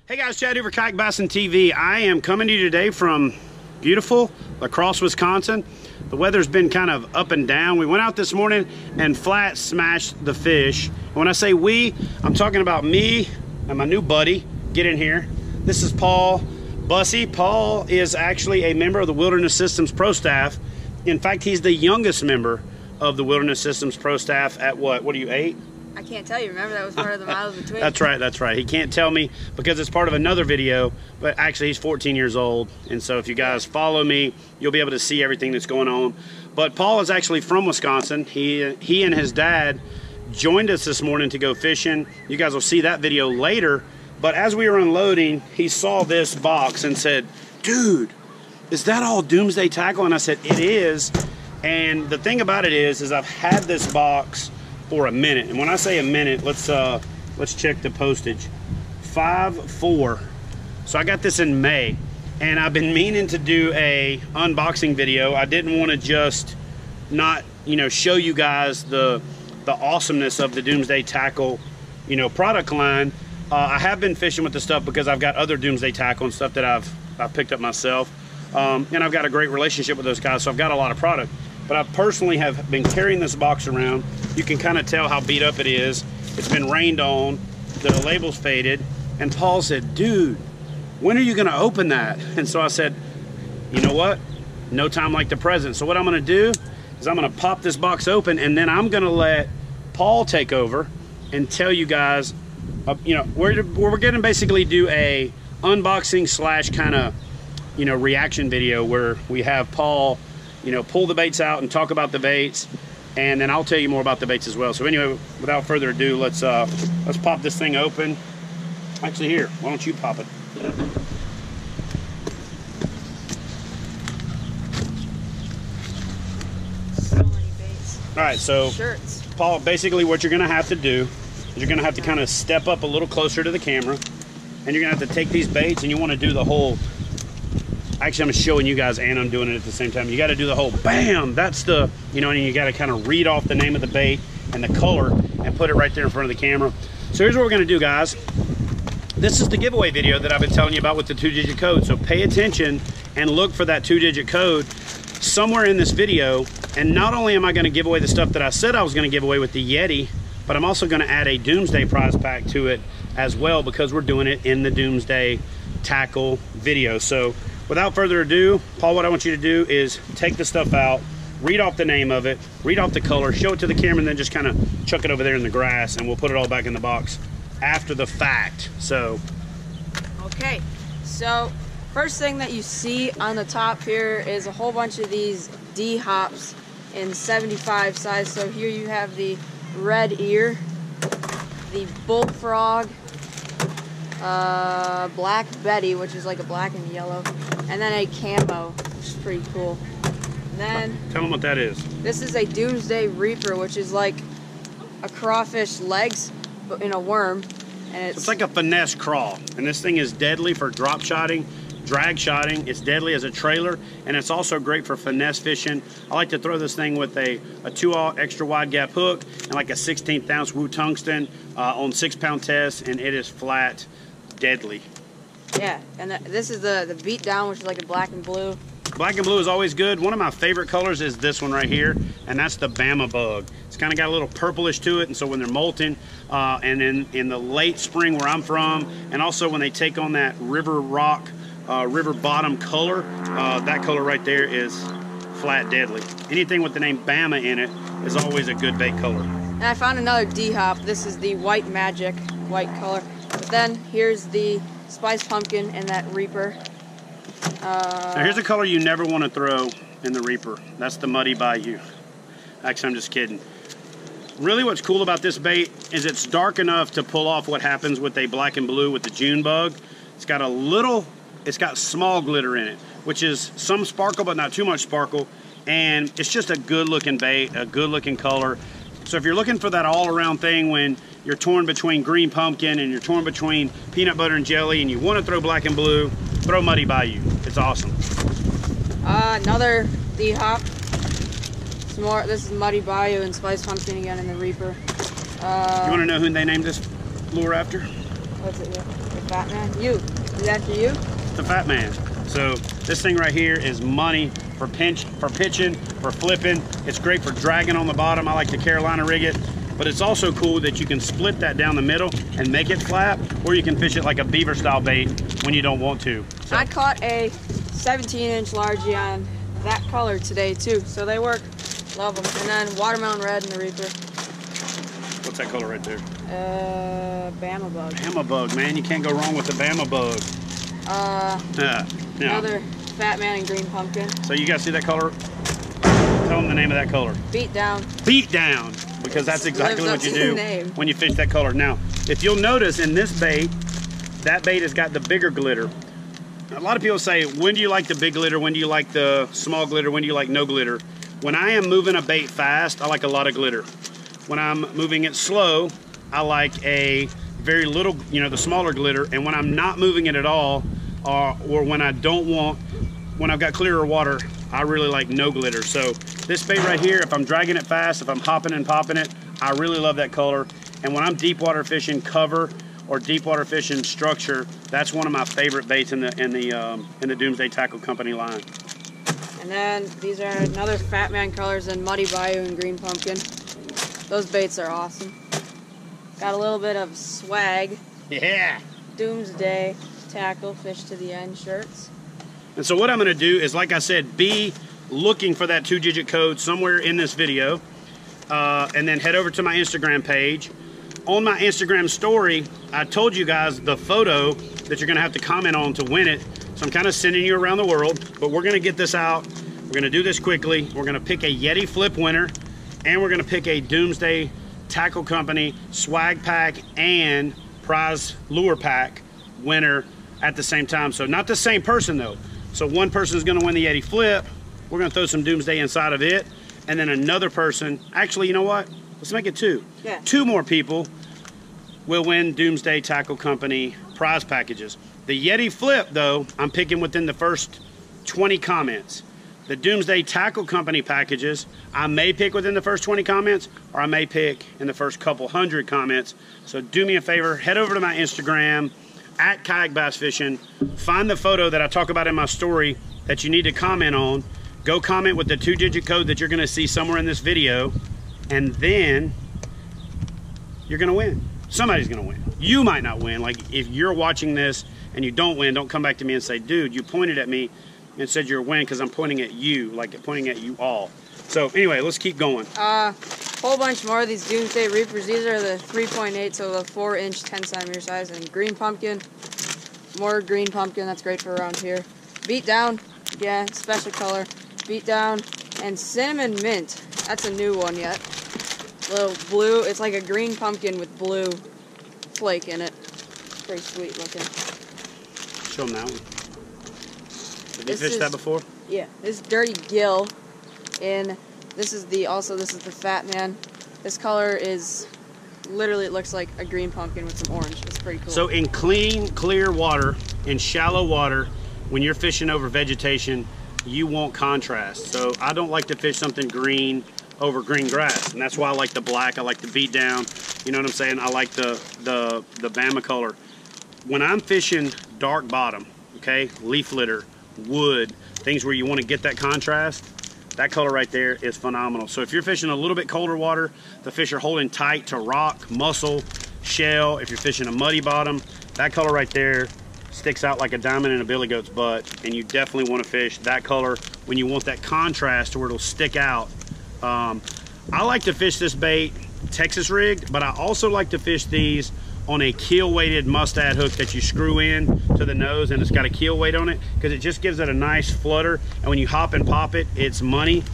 Hey guys, Chad Hoover, KayakBassFishing TV. I am coming to you today from beautiful La Crosse, Wisconsin. The weather's been kind of up and down. We went out this morning and flat smashed the fish. And when I say we, I'm talking about me and my new buddy. Get in here. This is Paul Bussey. Paul is actually a member of the Wilderness Systems Pro Staff. In fact, he's the youngest member of the Wilderness Systems Pro Staff at what are you, 8? I can't tell you. Remember, that was part of the miles between. That's right. He can't tell me because it's part of another video, but actually he's 14 years old. And so if you guys follow me, you'll be able to see everything that's going on. But Paul is actually from Wisconsin. He and his dad joined us this morning to go fishing. You guys will see that video later. But as we were unloading, he saw this box and said, "Dude, is that all Doomsday tackle?" And I said, "It is." And the thing about it is I've had this box for a minute, and when I say a minute, let's check the postage. 5/4. So I got this in May, and I've been meaning to do a unboxing video. I didn't want to just not, show you guys the awesomeness of the Doomsday tackle, product line. I have been fishing with the stuff because I've got other Doomsday tackle and stuff that I've picked up myself, and I've got a great relationship with those guys, so I've got a lot of product. But I personally have been carrying this box around. You can kind of tell how beat up it is. It's been rained on, the label's faded. And Paul said, "Dude, when are you gonna open that?" And so I said, you know what? No time like the present. So what I'm gonna do is I'm gonna pop this box open, and then I'm gonna let Paul take over and tell you guys, we're gonna basically do a unboxing slash kind of, reaction video where we have Paul, pull the baits out and talk about the baits, and then I'll tell you more about the baits as well. So anyway, without further ado, let's pop this thing open. Actually, here, why don't you pop it? So many baits. All right, so Shirts. Paul, basically what you're gonna have to do is you're gonna have to kind of step up a little closer to the camera, and you're gonna have to take these baits, and you want to do the whole. Actually, I'm showing you guys and I'm doing it at the same time. You got to do the whole bam. That's the, and you got to kind of read off the name of the bait and the color and put it right there in front of the camera. So here's what we're going to do, guys. This is the giveaway video that I've been telling you about with the 2-digit code. So pay attention and look for that 2-digit code somewhere in this video. And not only am I going to give away the stuff that I said I was going to give away with the Yeti, but I'm also going to add a Doomsday prize pack to it as well, because we're doing it in the Doomsday tackle video. So without further ado, Paul, what I want you to do is take the stuff out, read off the name of it, read off the color, show it to the camera, and then just kind of chuck it over there in the grass, and we'll put it all back in the box after the fact. So, Okay, so first thing that you see on the top here is a whole bunch of these D-hops in 75 size. So here you have the red ear, the bullfrog, Black Betty, which is like a black and yellow, and then a camo, which is pretty cool. And then tell them what that is. This is a Doomsday Reaper, which is like a crawfish legs, but in a worm, and it's like a finesse crawl. And this thing is deadly for drop shotting, drag shotting. It's deadly as a trailer, and it's also great for finesse fishing. I like to throw this thing with a 2/0 extra wide gap hook and like a 1/16 ounce Wu tungsten on 6-pound test, and it is flat deadly. Yeah, and this is the beat down, which is like a black and blue. Black and blue is always good. One of my favorite colors is this one right here, and that's the Bama bug. It's kind of got a little purplish to it, and so when they're molting, and in the late spring where I'm from, and also when they take on that river rock, river bottom color, that color right there is flat deadly. Anything with the name Bama in it is always a good bait color. And I found another D-hop. This is the White Magic, white color. But then here's the Spice Pumpkin and that Reaper. Now here's a color you never want to throw in the Reaper. That's the Muddy Bayou. Actually, I'm just kidding. Really what's cool about this bait is it's dark enough to pull off what happens with a black and blue with the June bug. It's got small glitter in it, which is some sparkle but not too much sparkle, and it's just a good looking bait, a good looking color. So if you're looking for that all around thing when you're torn between green pumpkin and you're torn between peanut butter and jelly and you want to throw black and blue, throw Muddy Bayou. It's awesome. Another D-hop. This is Muddy Bayou and Spice Pumpkin again in the Reaper. You want to know who they named this lure after? What's it? The Fat Man? You. Is that for you? The Fat Man. So this thing right here is money for pitching, for flipping. It's great for dragging on the bottom. I like to Carolina rig it. But it's also cool that you can split that down the middle and make it flat, or you can fish it like a beaver style bait when you don't want to. So. I caught a 17-inch largie on that color today too, so they work. Love them. And then watermelon red and the Reaper. What's that color right there? Bama bug. Bama bug, man. You can't go wrong with the Bama bug. Another Fat Man and green pumpkin. So you guys see that color? Tell them the name of that color. Beat down. Beat down. Because that's exactly what you do when you fish that color. Now, if you'll notice in this bait, that bait has got the bigger glitter. A lot of people say, when do you like the big glitter? When do you like the small glitter? When do you like no glitter? When I am moving a bait fast, I like a lot of glitter. When I'm moving it slow, I like a very little, you know, the smaller glitter. And when I'm not moving it at all, or when I don't want, when I've got clearer water, I really like no glitter. So this bait right here, if I'm dragging it fast, if I'm hopping and popping it, I really love that color. And when I'm deep water fishing cover or deep water fishing structure, that's one of my favorite baits in the Doomsday Tackle Company line. And then these are another Fat Man colors in Muddy Bayou and green pumpkin. Those baits are awesome. Got a little bit of swag. Yeah. Doomsday Tackle Fish to the End shirts. And so what I'm going to do is, like I said, be looking for that 2-digit code somewhere in this video, and then head over to my Instagram page. On my Instagram story, I told you guys the photo that you're going to have to comment on to win it. So I'm kind of sending you around the world, but we're going to get this out. We're going to do this quickly. We're going to pick a Yeti flip winner, and we're going to pick a Doomsday Tackle Company swag pack and prize lure pack winner at the same time. So not the same person though. So one person is going to win the Yeti flip. We're going to throw some Doomsday inside of it. And then another person, actually, you know what? Let's make it 2. Yeah. 2 more people will win Doomsday Tackle Company prize packages. The Yeti flip, though, I'm picking within the first 20 comments. The Doomsday Tackle Company packages, I may pick within the first 20 comments, or I may pick in the first couple hundred comments. So do me a favor, head over to my Instagram, at KayakBassFishing, find the photo that I talk about in my story that you need to comment on. Go comment with the 2-digit code that you're going to see somewhere in this video, and then you're going to win. Somebody's going to win. You might not win. Like, if you're watching this and you don't win, don't come back to me and say, dude, you pointed at me and said you're a win, because I'm pointing at you, like pointing at you all. So anyway, let's keep going. Whole bunch more of these Doomsday Reapers. These are the 3.8, so the 4-inch 10cm size, and green pumpkin. More green pumpkin, that's great for around here. Beat down, yeah, special color. Beat down, and cinnamon mint. That's a new one yet. Little blue, it's like a green pumpkin with blue flake in it. Pretty sweet looking. Show them that one. Have you fished that before? Yeah, this is Dirty Gill. And this is the Fat Man. This color is literally, it looks like a green pumpkin with some orange. It's pretty cool. So in clean, clear water, in shallow water, when you're fishing over vegetation, you want contrast. So I don't like to fish something green over green grass, and that's why I like the black. I like the beat down. You know what I'm saying? I like the Bama color. When I'm fishing dark bottom, okay, leaf litter, wood, things where you want to get that contrast, that color right there is phenomenal. So if you're fishing a little bit colder water, the fish are holding tight to rock, mussel, shell. If you're fishing a muddy bottom, that color right there sticks out like a diamond in a billy goat's butt, and you definitely want to fish that color when you want that contrast to where it'll stick out. I like to fish this bait Texas rigged, but I also like to fish these on a keel weighted mustad hook that you screw in to the nose, and it's got a keel weight on it, because it just gives it a nice flutter, and when you hop and pop it, it's money.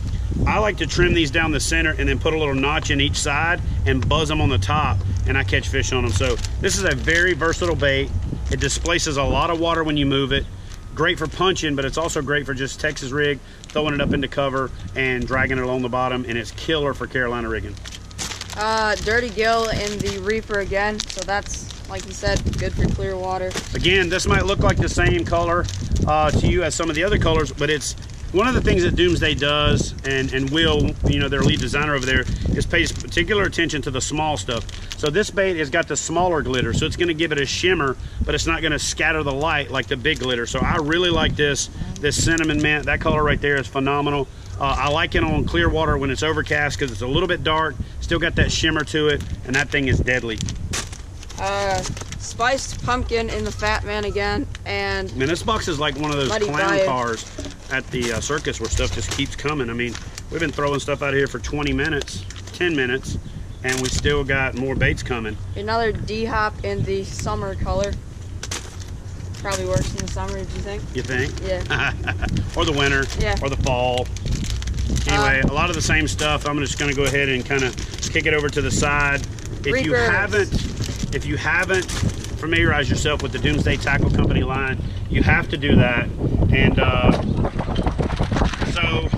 I like to trim these down the center and then put a little notch in each side and buzz them on the top, and I catch fish on them. So this is a very versatile bait. It displaces a lot of water when you move it. Great for punching, but it's also great for just Texas rig, throwing it up into cover and dragging it along the bottom, and it's killer for Carolina rigging. Dirty Gill in the Reaper again, so that's, like you said, good for clear water. Again, this might look like the same color to you as some of the other colors, but it's One of the things that Doomsday does, and Will, you know, their lead designer over there, is pays particular attention to the small stuff. So this bait has got the smaller glitter, so it's going to give it a shimmer, but it's not going to scatter the light like the big glitter. So I really like this cinnamon mint. That color right there is phenomenal. I like it on clear water when it's overcast because it's a little bit dark, still got that shimmer to it, and that thing is deadly. Spiced pumpkin in the Fat Man again, and man, this box is like one of those clown cars at the circus where stuff just keeps coming. I mean, we've been throwing stuff out here for 20 minutes, 10 minutes, and we still got more baits coming. Another D-hop in the summer color. Probably works in the summer, do you think? You think? Yeah. Or the winter, yeah. Or the fall. Anyway, a lot of the same stuff. I'm just gonna go ahead and kind of kick it over to the side. If you haven't familiarized yourself with the Doomsday Tackle Company line, you have to do that. And so,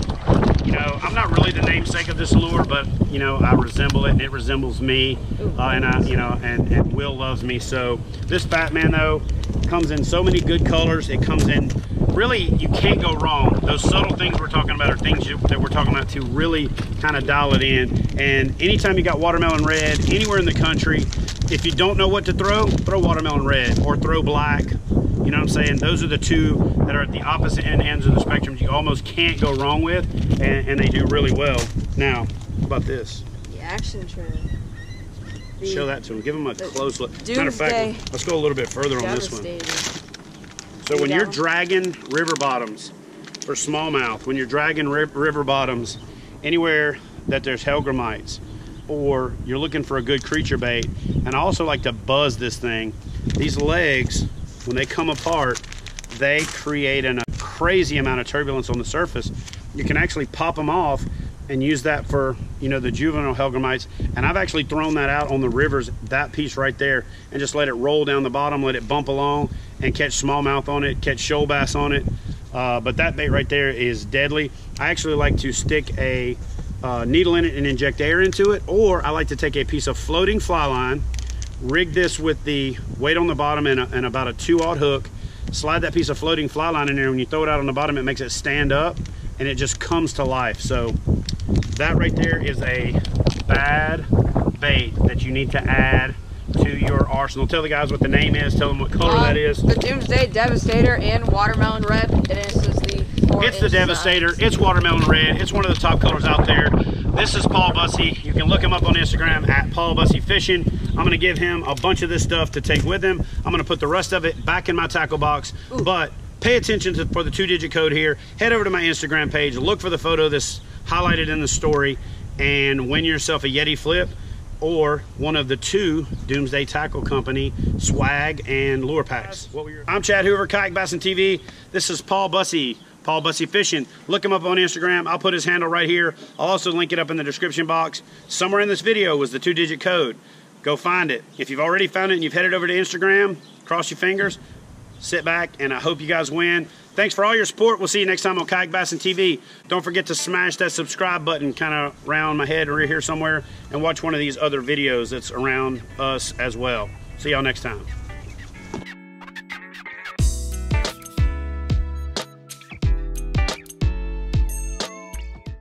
you know, I'm not really the namesake of this lure, but you know, I resemble it, and it resembles me, and Will loves me. So this Fat Man though comes in so many good colors. It comes in, really, you can't go wrong. Those subtle things we're talking about are things that we're talking about to really kind of dial it in. And anytime you got watermelon red anywhere in the country, if you don't know what to throw watermelon red or throw black. You know what I'm saying? Those are the two that are at the opposite ends of the spectrum you almost can't go wrong with, and they do really well. Now, how about this? The action trim. Show that to them. Give them a close look. Doomsday. Matter of fact, let's go a little bit further on this one. So when you're dragging river bottoms for smallmouth, when you're dragging river bottoms anywhere that there's hellgrammites, or you're looking for a good creature bait, and I also like to buzz this thing, these legs, when they come apart, they create a crazy amount of turbulence on the surface. You can actually pop them off and use that for, you know, the juvenile hellgrammites. And I've actually thrown that out on the rivers, that piece right there, and just let it roll down the bottom, let it bump along, and catch smallmouth on it, catch shoal bass on it. But that bait right there is deadly. I actually like to stick a needle in it and inject air into it, or I like to take a piece of floating fly line, rig this with the weight on the bottom and about a 2/0 hook, slide that piece of floating fly line in there. When you throw it out on the bottom, it makes it stand up and it just comes to life. So that right there is a bad bait that you need to add to your arsenal. Tell the guys what the name is, tell them what color that is. The Doomsday Devastator in watermelon red. It's the Devastator, it's watermelon red, it's one of the top colors out there. This is Paul Bussey. You can look him up on Instagram at Paul Bussey Fishing. I'm gonna give him a bunch of this stuff to take with him. I'm gonna put the rest of it back in my tackle box. Ooh. But pay attention for the 2-digit code here. Head over to my Instagram page, look for the photo that's highlighted in the story, and win yourself a Yeti flip or one of the 2 Doomsday Tackle Company swag and lure packs. I'm Chad Hoover, Kayak Bassing TV. This is Paul Bussey, Paul Bussey Fishing. Look him up on Instagram. I'll put his handle right here. I'll also link it up in the description box. Somewhere in this video was the 2-digit code. Go find it. If you've already found it and you've headed over to Instagram, cross your fingers, sit back, and I hope you guys win. Thanks for all your support. We'll see you next time on Kayak Bassing TV. Don't forget to smash that subscribe button kind of around my head or here somewhere, and watch one of these other videos that's around us as well. See y'all next time.